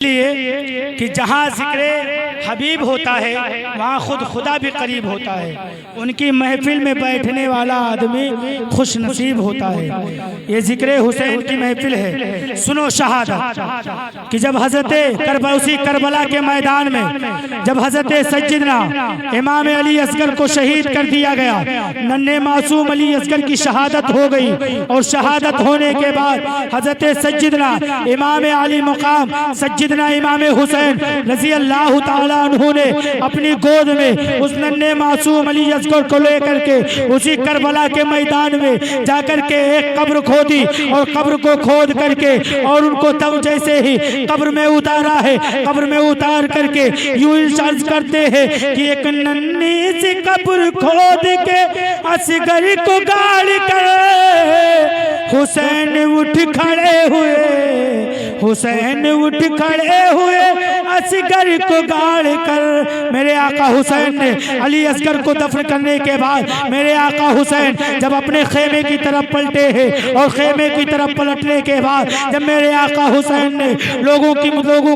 लिए कि जहाँ जिक्र हबीब होता है वहाँ खुद खुदा भी करीब होता है। उनकी महफिल में बैठने वाला आदमी खुश नसीब होता है। ये जिक्र हुसैन की महफिल है। सुनो शहादत कि जब हजरत उसी करबला के मैदान में जब हजरत सज्जिदना इमाम अली असगर को शहीद कर दिया गया, नन्हे मासूम अली असगर की शहादत हो गई और शहादत होने के बाद हजरत सज्जिदना इमाम अली मुकाम सज्जिदना इमाम हुसैन रजी अल्लाह ताला अन्हु ने अपनी गोद में उस नन्हे मासूम अली असगर को लेकर के उसी करबला के मैदान में जाकर के एक कब्र खोदी और कब्र को खोद करके और उनको तब जैसे ही कब्र में उतारा है, कब्र में उतार करके यूं इरशाद करते हैं कि एक नन्ही सी कब्र खोद के असगर को गाड़ कर हुसैन उठ खड़े हुए, हुसैन उठ खड़े हुए असगर को गाड़ कर। मेरे आका हुसैन ने अली असगर को दफन करने के बाद मेरे आका हुसैन जब अपने खेमे की तरफ पलटे हैं और खेमे की तरफ पलटने के बाद जब मेरे आका हुसैन ने लोगों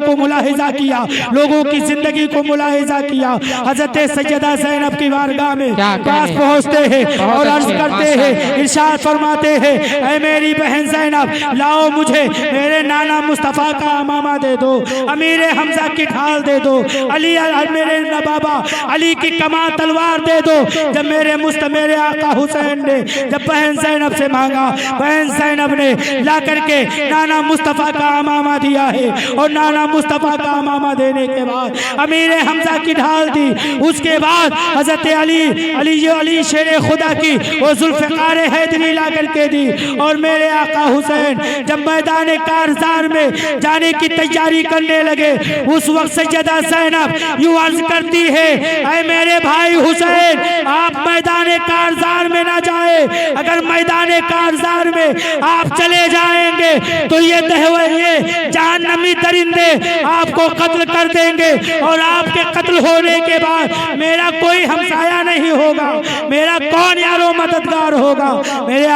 को मुलाहिजा किया, लोगों की जिंदगी को मुलाहिजा किया, हजरत सैयदा ज़ैनब की बारगाह में पास पहुंचते हैं और अर्ज करते हैं, इरशाद फरमाते हैं, ऐ मेरी बहन ज़ैनब लाओ मुझे मेरे नाना मुस्तफ़ा का अमामा दे दो, अमीर हमजा की ढाल दे दो, अली मेरे बाबा अली की कमान तलवार दे दो। जब मेरे आका हुसैन ने जब बहन ज़ैनब से मांगा, बहन ज़ैनब ने ला करके नाना मुस्तफ़ा का अमामा दिया है और नाना मुस्तफ़ा का अमामा देने के बाद अमीर हमजा की ढाल दी। उसके बाद हजरत अली शेर खुदा की वो जुल्फ़िकार हैदरी ला करके दी और मेरे आका हुसैन जब मैदान कारज़ार में जाने की तैयारी करने लगे उस वक्त सैयदा ज़ैनब यूं अर्ज करती है, ऐ मेरे भाई हुसैन आप मैदान कारज़ार में ना जाए, अगर मैदान कारज़ार में आप चले जाएंगे तो ये जहन्नमी दरिंदे आपको कत्ल कर देंगे और आपके कत्ल होने के बाद मेरा कोई हमसाया नहीं होगा, मेरा कौन यारो मददगार होगा। मेरे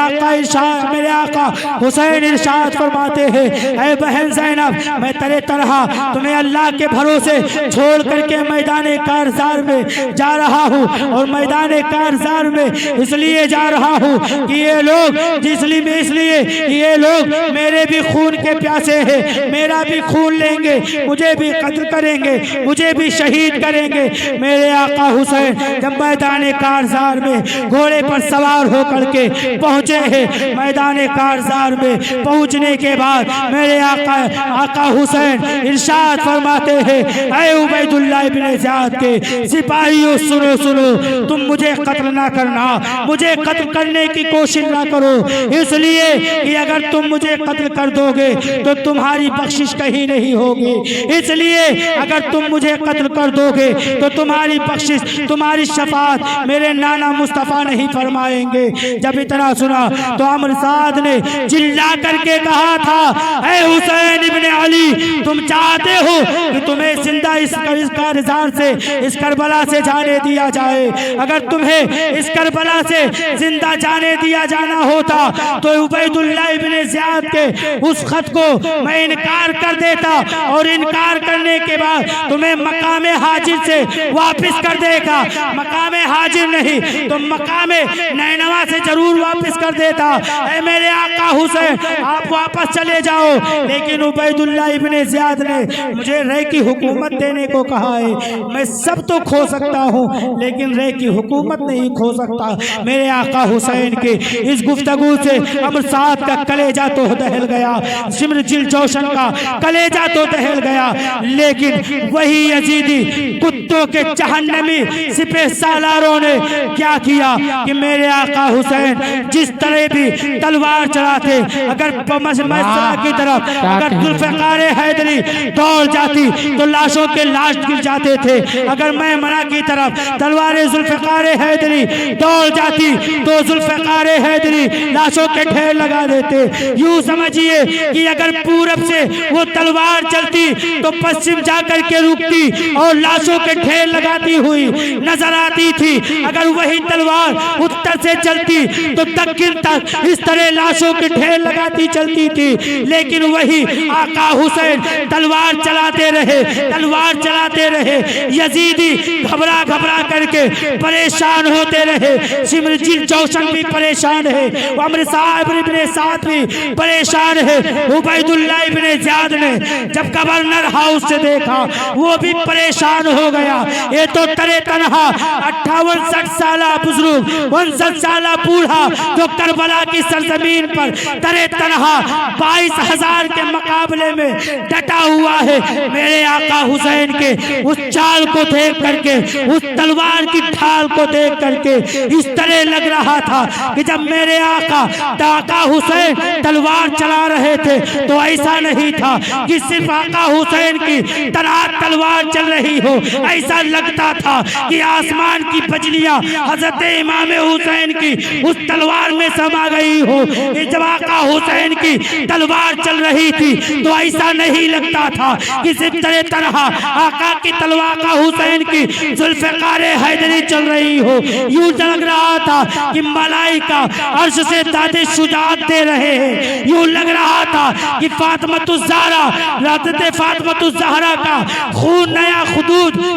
आका हुसैन इरशाद फरमाते हैं, ऐ बहन ज़ैनब मैं तेरे तरह तुम्हें अल्लाह के भरोसे छोड़ करके मैदान कारज़ार में जा रहा हूँ और मैदान कारज़ार में इसलिए जा रहा हूँ कि ये लोग इसलिए ये लोग मेरे भी खून के प्यासे हैं, मेरा भी खून लेंगे, मुझे भी कत्ल करेंगे, मुझे भी शहीद करेंगे। मेरे आका हुसैन जब मैदान कारज़ार में घोड़े पर सवार होकर के पहुँचे हैं, मैदान कारज़ार में पहुँचने के बाद मेरे आका हुसैन इरशाद फरमाते हैं, ऐ उबैदुल्लाह इब्न ज़ियाद के सिपाहियों सुनो सुनो, तुम मुझे कत्ल ना करना, मुझे कत्ल करने की कोशिश ना करो, इसलिए कि अगर तुम मुझे कत्ल कर दोगे तो तुम्हारी बख्शिश कहीं नहीं होगी, इसलिए अगर तुम मुझे कत्ल कर दोगे तो तुम्हारी बख्शिश तुम्हारी शफाअत मेरे नाना मुस्तफ़ा नहीं फरमाएंगे। जब इतना सुना तो अमर साद ने चिल्ला करके कहा था, ऐ हुसैन इब्न अली तुम चाहते हो कि तुम्हें जिंदा इस कारज़ार से इस करबला से जाने दिया जाए, अगर तुम्हें इस करबला से जिंदा जाने दिया जाना होता तो उबैदुल्लाह इब्न ज़ियाद के उस खत को मैं इनकार कर देता और इनकार करने के बाद तुम्हें मकामे हाजिर से वापस कर देगा, मकामे हाजिर नहीं तो मकामे नैनवा से जरूर वापस कर देता। ऐ मेरे आका हुसैन आप वापस चले जाओ, लेकिन उबैदुल्लाह इब्न ज़ियाद ने मुझे रह की हुकूमत देने को कहा है, मैं सब तो खो सकता हूँ लेकिन रह की हुकूमत नहीं खो सकता। मेरे आका हुसैन के इस गुफ्तगू से अमर साद का कलेजा तो दहल गया, सिमर जिल जोशन का कलेजा तो दहल गया, लेकिन वही यजीदी कुत्तों के जहन्नमी सिपह सालारों ने क्या किया कि मेरे आका हुसैन जिस तरह भी तलवार चलाते, अगर मसला की तरफ अगर जुल्फ़िकार हैदरी दौड़ जाती तो लाशों के लाश गिर जाते थे। अगर मैमना की तरफ तलवार जुल्फ़िकार हैदरी दौड़ जाती तो जुल्फ़िकार हैदरी लाशों के ढेर लगा देते। यूं समझिए कि अगर पूरब से वो तलवार चलती तो पश्चिम जाकर के रुकती और लाशों के ढेर लगाती हुई नजर आती थी। अगर वही तलवार उत्तर से चलती तो दक्षिण तक इस तरह लाशों के ढेर लगाती चलती थी। लेकिन वही आका हुसैन तलवार चलाते रहे, तलवार चलाते रहे। यजीदी घबरा घबरा करके परेशान होते रहे। सिमरजील जौशन भी परेशान है, अमर साहब इब्ने साद भी परेशान है। उबैदुल्लाह इब्ने ज़ियाद ने जब गवर्नर हाउस से देखा वो भी परेशान हो गया। ये तो तरे तनहा 58-60 साला बुजुर्ग 59 साला बूढ़ा जो करबला की सरजमीन पर तरे तनहा 22,000 के मुकाबले में डटा हुआ है। मेरे आका हुसैन के उस चाल को देख करके, उस तलवार की ढाल को देख करके इस तरह लग रहा था कि जब मेरे आका हुसैन तलवार चला रहे थे तो ऐसा नहीं था कि सिर्फ आका हुसैन की तलवार चल रही हो। ऐसा लगता था कि आसमान की बजलियां हजरत इमाम हुसैन की उस तलवार में समा गई हो। जब आका हुसैन की तलवार चल रही थी तो ऐसा नहीं लगता था कि सिर्फ तरह आका की तलवार का हुसैन की जुल्फ़िकार हैदरी चल रही हो। यूं लग रहा था कि मलाइका अर्श से दादे शुजात दे रहे हैं। यूं लग रहा था कि फातिमा-तुज़-ज़हरा हज़रत फातिमा-तुज़-ज़हरा का खून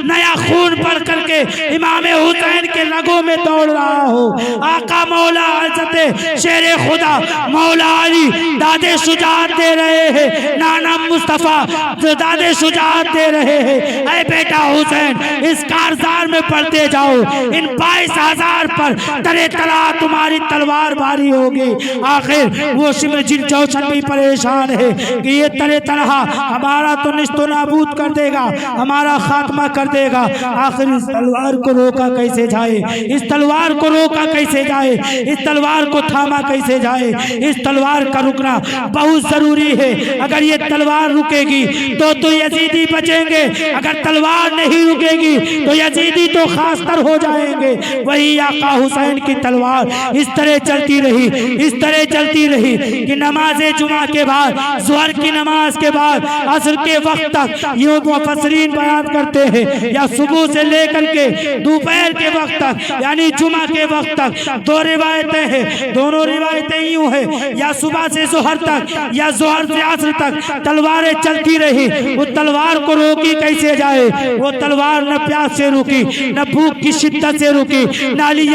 नया खून बढ़ करके इमाम हुसैन के रगों में दौड़ रहा हो। आका मौला हज़रत शेरे खुदा मौला अली दादे शुजात दे रहे हैं। नाना मुस्तफ़ा जो दादे शुजात दे रहे हैं। ऐ बेटा हुसैन इस कारज़ार में पढ़ते जाओ, इन 22,000 पर तरे तला तुम्हारी तलवार भारी होगी। आखिर वो सिमरजील जौशन भी परेशान है कि ये तरे तनहा हमारा तो निस्तो नाबूद कर देगा, हमारा खात्मा कर देगा। आखिर इस तलवार को रोका कैसे जाए, इस तलवार को रोका कैसे जाए, इस तलवार को थामा कैसे जाए। इस तलवार का रुकना बहुत जरूरी है। अगर ये तलवार रुकेगी तो यजीदी बचेंगे, अगर तलवार नहीं रुकेगी तो यजीदी तो खासतर हो जाएंगे। वही आका हुसैन की तलवार इस तरह चलती रही, इस तरह चलती रही कि नमाज जुमा के बाद, ज़ोहर की नमाज के बाद असर के वक्त तक ये मुफस्सिरीन बयान करते हैं, या सुबह से लेकर के दोपहर के वक्त तक यानी जुमा के वक्त तक दो रिवायतें हैं। दोनों रिवायतें यूं है, या सुबह से ज़ोहर तक या ज़ोहर से असर तक तलवारें चलती रही। वो तलवार को रोकी कैसे जाए। वो तलवार न प्यास से रुकी, न भूख की शिद्दत से रुकी, न अली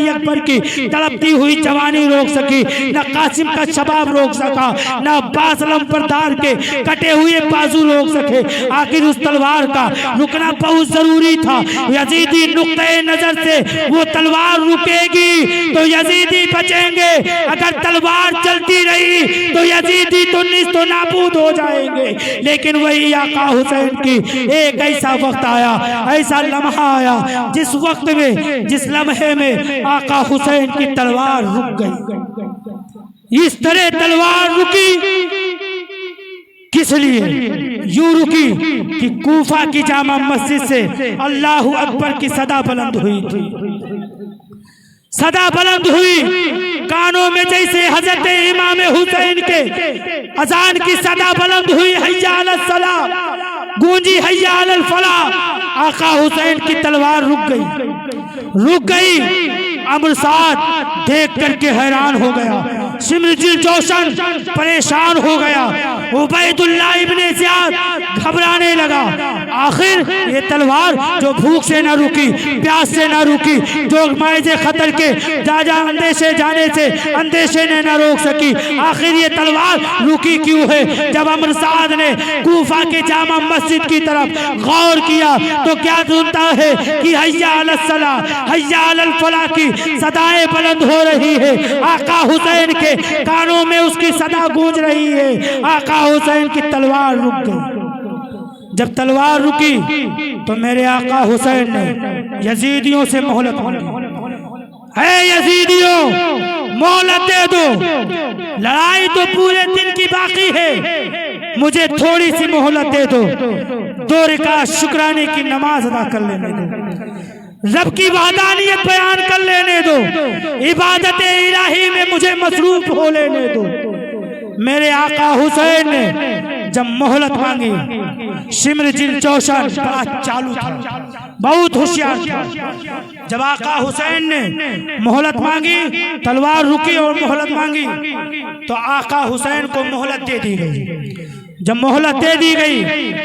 अकबर की तड़पती हुई जवानी रोक सकी, न कासिम का शबाब रोक सका, न अब्बास अलमबरदार के कटे हुए बाजू रोक सके। आखिर उस तलवार का रुकना बहुत जरूरी था। यजीदी नुक्ते नजर से वो तलवार रुकेगी तो यजीदी बचेंगे, अगर तलवार चलती रही तो यजीदी तो निस्तो नाबूद हो जाएंगे। लेकिन वही आका हुसैन की एक ऐसा वक्त आया, ऐसा लम्हा आया जिस वक्त में, जिस लम्हे में आका हुसैन की तलवार रुक गई। इस तरह तलवार रुकी किस लिए? यूं रुकी कि कूफा की जामा मस्जिद से अल्लाहु अकबर की सदा बुलंद हुई थी। सदा बुलंद हुई, कानों में जैसे हजरत इमाम हुसैन के अजान की सदा बुलंद हुई, हैया अलस सला गूंजी, हैया अलल फला। आका हुसैन की तलवार रुक गई। अमर साद देख करके हैरान हो गया, सिमरजील जौशन परेशान हो गया, उबैदुल्लाह इब्ने ज़ियाद घबराने लगा। आखिर ये तलवार जो भूख से न रुकी, प्यास से न रुकी, जो मायजे खतर के अंदेशे जाने से अंदेशे ने न रोक सकी, आखिर ये तलवार रुकी क्यों है? जब अमर साद ने कूफा के जामा मस्जिद की तरफ गौर किया तो क्या सुनता है कि हैया अलस सला हैया अलल फला की सदाएं बुलंद हो रही है। आका हुसैन के कानों में उसकी सदा गूंज रही है। आका हुसैन की तलवार रुक गई। जब तलवार रुकी तो मेरे आका हुसैन ने यजीदियों से मोहलत मांगी, है यजीदियों मोहलत दे दो, लड़ाई तो पूरे दिन की बाकी है, मुझे थोड़ी सी मोहलत दे दो, 2 रकात शुक्राने की नमाज अदा कर लेने दो, रब की वादानियत बयान कर लेने दो, इबादत इलाही में मुझे मसरूफ हो लेने दो। मेरे आका हुसैन ने जब मोहलत मांगी, शिमर जिल जोशन बड़ा चालू था, बहुत होशियार था। जब आका हुसैन ने मोहलत मांगी, तलवार रुकी और मोहलत मांगी, तो आका हुसैन को मोहलत दे दी गई। जब मोहलत दे दी गई,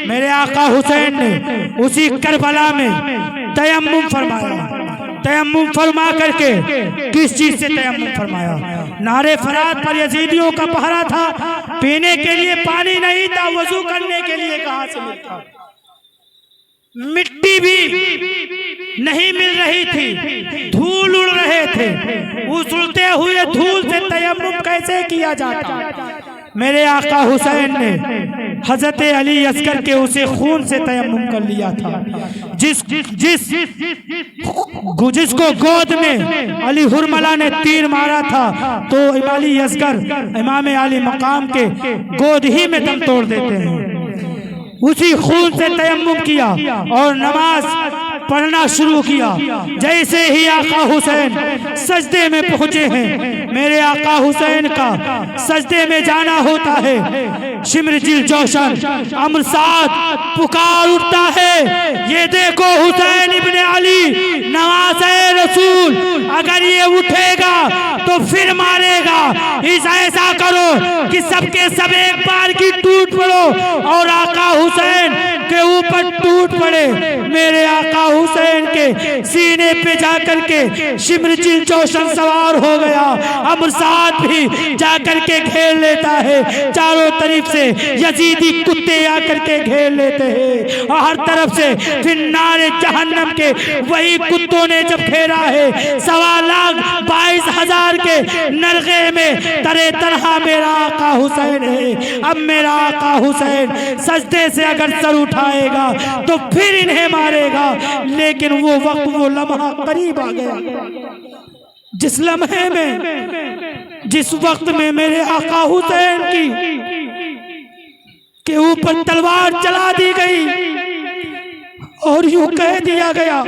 मेरे आका हुसैन ने उसी करबला में तयम्मुम फरमाया। तयम्मुम फरमा करके किस चीज से तयम्मुम फरमाया? नारे फरात पर यजीदियों का पहरा था, पीने के लिए पानी नहीं था, वजू करने के लिए कहां से मिलता? मिट्टी भी नहीं मिल रही थी, धूल उड़ रहे थे, उस उड़ते हुए धूल से तयम्मुम कैसे किया जाता? मेरे आका हुसैन ने हजरत अली अस्कर के उसे खून से तयम्मुम कर लिया था। जिसको गोद में अली हुरमला ने तीर मारा था, तो अली अस्कर इमाम आली मकाम के गोद ही में दम तोड़ देते हैं। उसी खून से तयम्मुम किया और नमाज पढ़ना शुरू किया। जैसे ही आका हुसैन सजदे में पहुंचे हैं, मेरे आका हुसैन का सजदे में जाना होता है, शिमर जिल जोशन अमर साद पुकार उठता है, ये देखो हुसैन इब्ने अली नवासे रसूल, अगर ये उठेगा तो फिर मारेगा, इस ऐसा करो कि सबके सब एक बार की टूट पड़ो और आका हुसैन के ऊपर टूट पड़े। मेरे आका हुसैन के सीने पे जाकर के शिमर जिल जोशन सवार हो गया। अमर साद भी जाकर के घेर लेता है, चारों तरफ से यजीदी कुत्ते आकर के घेर लेते हैं और हर तरफ से फिर नारे जहन्नम के वही कुत्तों ने जब घेरा है, 2,22,000 के नरगे में तरे तरह मेरा आका हुसैन है। अब मेरा आका हुसैन सजदे से अगर सर उठाएगा तो फिर इन्हें मारेगा, लेकिन वो वक्त, वो लम्हा करीब आ गया, जिस लम्हे में, जिस वक्त में मेरे आका हुसैन के ऊपर तलवार चला दी गई और यूं कह दिया गया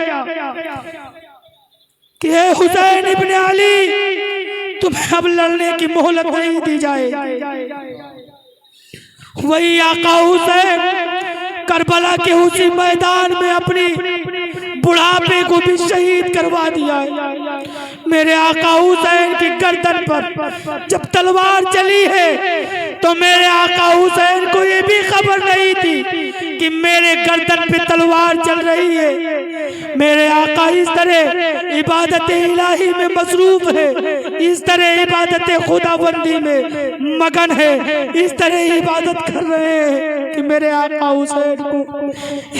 कि हे हुसैन इब्ने अली, तुम्हें अब लड़ने की मोहलत नहीं दी जाए। वही आका हुसैन करबला के उसी मैदान में अपनी बुढ़ापे को भी शहीद करवा दिया है। मेरे आका हुसैन की गर्दन पर जब तलवार चली है, तो मेरे आका हुसैन को ये भी खबर नहीं थी कि मेरे गर्दन पे तलवार चल रही है। मेरे आका इस तरह इबादत इलाही में मसरूफ है, इस तरह इबादत खुदाबंदी में मगन है, इस तरह इबादत कर रहे हैं कि मेरे आका हुसैन को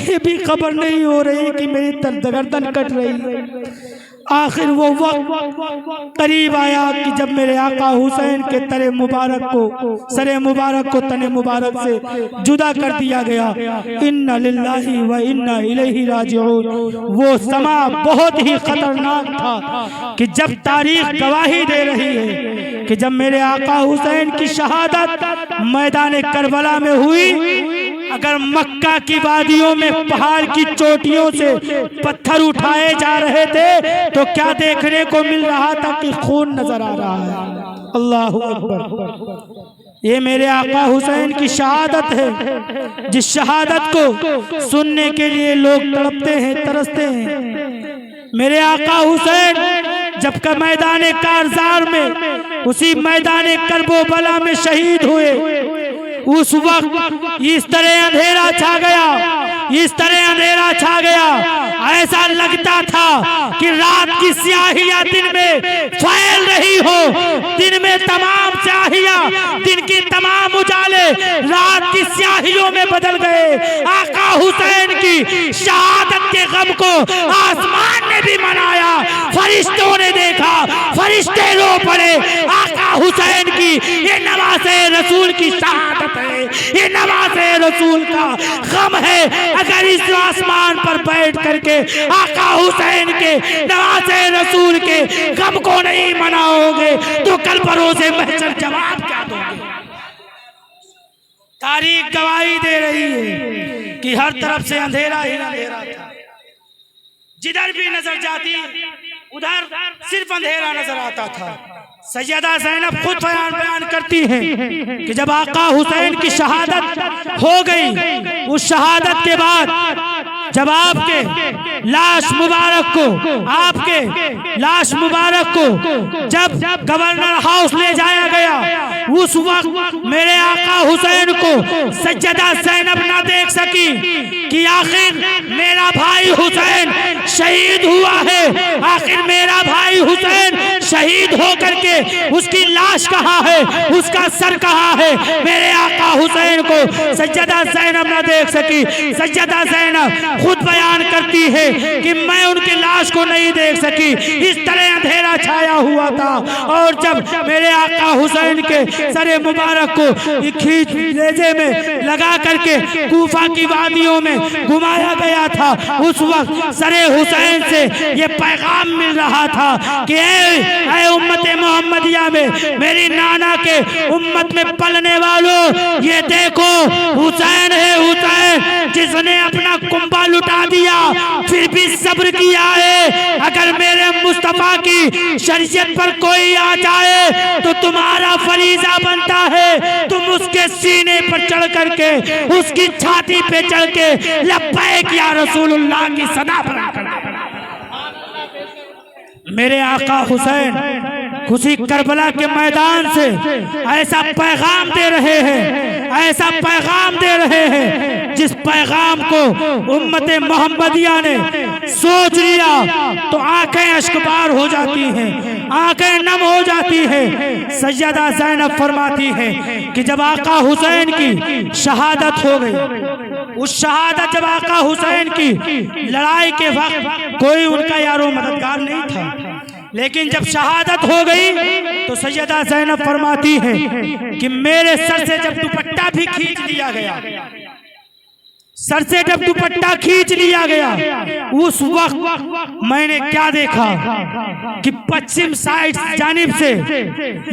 ये भी खबर नहीं हो रही कि मेरी गर्दन कट रही है। आखिर वो वक्त करीब आया कि जब मेरे आका हुसैन के तरे मुबारक को, सरे मुबारक को तने मुबारक से जुदा कर दिया गया। इन्ना लिल्लाहि व इन्ना इलैहि राजिऊन। वो समा बहुत ही खतरनाक था कि जब तारीख गवाही दे रही है कि जब मेरे आका हुसैन की शहादत मैदान करबला में हुई, अगर मक्का की वादियों में पहाड़ की चोटियों से पत्थर उठाए जा रहे थे, तो क्या देखने को मिल रहा था कि खून नजर आ रहा है। अल्लाहु अकबर। ये मेरे आका हुसैन की शहादत है, जिस शहादत को सुनने के लिए लोग तड़पते हैं, तरसते हैं। मेरे आका हुसैन जब का मैदान कारजार में, उसी मैदान करबला में शहीद हुए, उस वक्त इस तरह अंधेरा छा गया, इस तरह अंधेरा छा गया, ऐसा लगता था कि रात की स्याहियां दिन में फैल रही हो, दिन में तमाम स्याहियां, दिन की तमाम उजाले रात की स्याहियों में बदल गए। आका हुसैन की शहादत के गम को आसमान ने भी मनाया, फरिश्तों ने देखा, फरिश्ते रो पड़े। आका हुसैन की ये नवासे रसूल की शहादत है, ये नवासे रसूल का गम है। अगर इस आसमान पर बैठ करके आका हुसैन के, नवासे रसूल के गम को नहीं मनाओगे तो कल बरोज़े महशर जवाब क्या दोगे? तारीख गवाही दे रही है कि हर तरफ से अंधेरा ही अंधेरा था। जिधर भी नजर जाती उधर सिर्फ अंधेरा नजर आता था। सैयदा ज़ैनब खुद बयान करती हैं कि जब आका हुसैन की शहादत हो गई, उस शहादत के बाद जब आपके लाश मुबारक को जब गवर्नर हाउस ले जाया गया, उस वक्त मेरे आका हुसैन को सैयदा ज़ैनब ना देख सकी कि आखिर मेरा भाई हुसैन शहीद हुआ है, आखिर मेरा भाई हुसैन शहीद होकर के उसकी लाश कहाँ है, उसका सर कहाँ है। मेरे आका हुसैन को सैयदा ज़ैनब ना देख सकी। सैयदा ज़ैनब खुद बयान करती है कि मैं उनकी लाश को नहीं देख सकी, इस तरह अंधेरा छाया हुआ था। और जब मेरे आका हुसैन के सरे मुबारक को खींच लेजे में लगा करके कूफा की वादियों में घुमाया गया था, उस वक्त सरे हुसैन से ये पैगाम मिल रहा था कि ऐ उम्मत मोहम्मदिया में, मेरी नाना के उम्मत में पलने वालों, ये देखो हुसैन है, हुसैन जिसने अपना कुंबा लुटा दिया फिर भी सब्र किया है। अगर मेरे मुस्तफा की शरीयत पर कोई आ जाए तो तुम्हारा फरीजा बनता है तुम उसके सीने पर चढ़ करके, उसकी छाती पे चढ़ के लब्बैक या रसूलुल्लाह की सदा बना। मेरे आका हुसैन खुशी करबला के मैदान से ऐसा पैगाम दे रहे हैं, ऐसा पैगाम दे रहे हैं जिस पैगाम को उम्मत मोहम्मदिया ने सोच लिया तो आंखें अश्कबार हो जाती हैं, आंखें नम हो जाती हैं। सैयदा ज़ैनब फरमाती है कि जब आका हुसैन की शहादत हो गई, उस शहादत जब आका हुसैन की लड़ाई के वक्त कोई उनका यारो मददगार नहीं था, लेकिन जब शहादत हो गई तो सैयदा ज़ैनब फरमाती है कि मेरे सर से जब दुपट्टा भी खींच लिया गया, सर से जब दुपट्टा खींच लिया गया, उस वक्त मैंने क्या देखा कि पश्चिम साइड जानिब से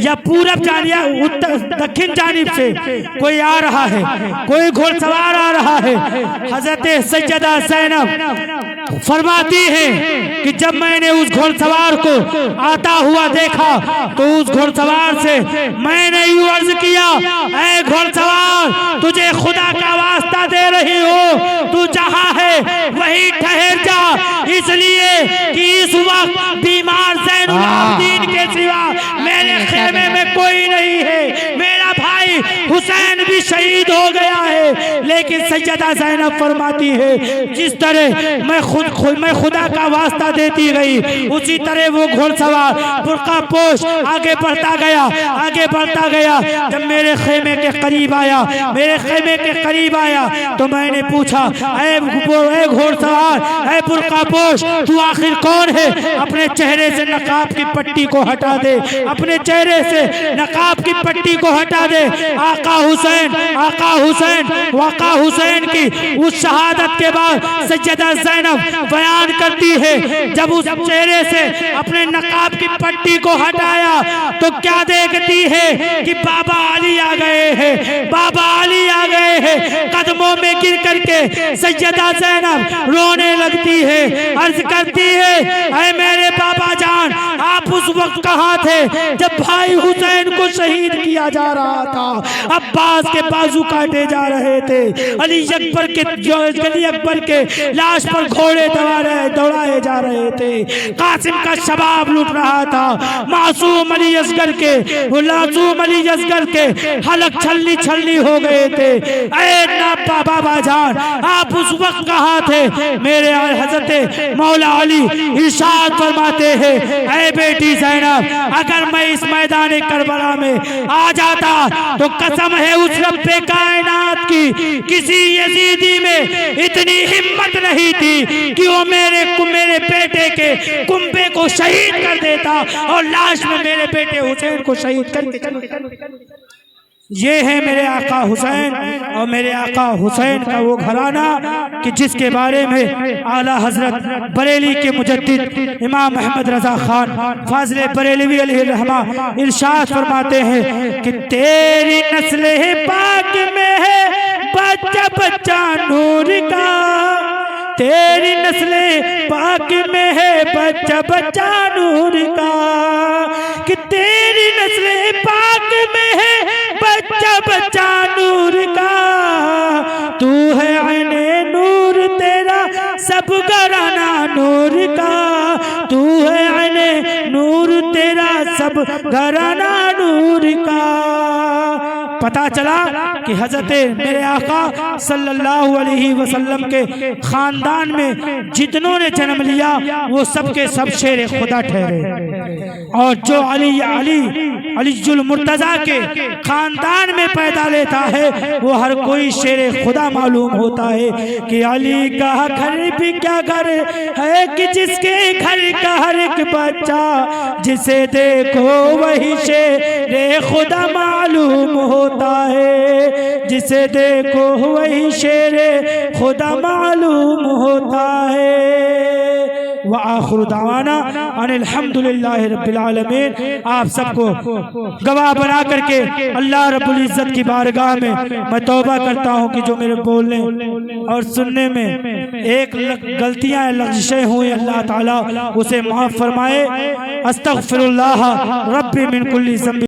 या पूरब या उत्तर दक्षिण जानिब से कोई आ रहा है, कोई घोड़सवार आ रहा है। हजरत सैयदा ज़ैनब फरमाती है कि जब मैंने उस घोड़सवार को आता हुआ देखा तो उस घोड़सवार से मैंने यूं अर्ज किया, ऐ घोड़सवार तुझे खुदा का वास्ता दे रही हो, तू जहां है वहीं ठहर जा, इसलिए कि इस वक्त बीमार ज़ैनुल आबिदीन के सिवा मेरे खेमे में कोई नहीं है। मेरा भाई हुसैन भी शहीद हो गया है। लेकिन सैयदा ज़ैनब फरमाती है जिस तरह मैं खुदा का वास्ता देती गई, उसी तरह वो घोड़सवार बुर्का पोश आगे बढ़ता गया, आगे बढ़ता गया। जब मेरे खेमे के करीब आया, मेरे खेमे के करीब आया तो मैंने पूछा, ऐ घोड़सवार, ऐ बुर्का पोश, तू आखिर कौन है? अपने चेहरे से नकाब की पट्टी को हटा दे, अपने चेहरे से नकाब की पट्टी को हटा दे। आका हुसैन, आका हुसैन, वाका हुसैन की उस शहादत के बाद सैयदा ज़ैनब बयान करती है, जब उस चेहरे से अपने नकाब की पट्टी को हटाया तो क्या देखती है कि बाबा अली आ गए हैं, बाबा अली आ गए हैं। कदमों में गिर करके सैयदा ज़ैनब रोने लगती है, अर्ज करती है, ऐ मेरे बाबा जान, आप उस वक्त कहाँ थे जब भाई हुसैन को शहीद किया जा रहा था, अब्बास के बाजू काटे जा रहे थे, अली अकबर के लाश पर घोड़े दौड़ाए जा रहे थे, कासिम का शबाब लूट रहा था, मासूम अली असगर के हलक छलनी छलनी हो गए थे। ऐ नापा बाबा जान, आप उस वक्त कहाँ थे? मेरे हजरत मौला अली इरशाद फरमाते हैं, ऐ बेटी ज़ैनब, अगर मैं इस मैदान करबला में आ जाता तो कसम है उस रब्बे कायनात की, किसी यजीदी में इतनी हिम्मत नहीं थी कि वो मेरे बेटे के कुंबे को शहीद कर देता और लाश में मेरे बेटे हुसैन को शहीद करके। ये है मेरे आका हुसैन और मेरे आका हुसैन का वो घराना कि जिसके बारे में आला हजरत बरेली के मुजद्दिद इमाम अहमद रजा खान फाजिल बरेलवी अलैहिर्रहमा इरशाद फरमाते हैं कि तेरी नस्ल पाक में है बच्चा बच्चा नूर का, तेरी नस्ल पाक में है बच्चा बच्चा नूर का, कि तेरी नस्ल पाक में है बच्चा बच्चा नूर का, तू है आईने नूर तेरा सब घराना नूर का, तू है आईने नूर तेरा सब घराना नूर का। पता चला कि हजरत मेरे आका सल्लल्लाहु अलैहि वसल्लम के खानदान में जितनों ने जन्म लिया वो सबके सब शेर खुदा ठहरे, और जो अलीजुल मुर्तजा के खानदान में पैदा लेता है वो हर कोई शेर खुदा मालूम होता है कि अली का घर भी क्या घर है कि जिसके घर का हर एक बच्चा जिसे देखो वही शेर खुदा मालूम होता है, जिसे देखो वही शेर खुदा मालूम होता है। व आखिर दावाना अनिल हम्दुलिल्लाहि रब्बिल आलमीन। आप सबको गवाह बना करके अल्लाह रब्बुल इज्जत की बारगाह में मैं तौबा करता हूँ कि जो मेरे बोलने और सुनने में एक गलतियाँ लग़ज़िशें हुई अल्लाह ताला उसे माफ़ फरमाए। अस्तग़फिरुल्लाह रब्बी मिन कुल्ली ज़ंब।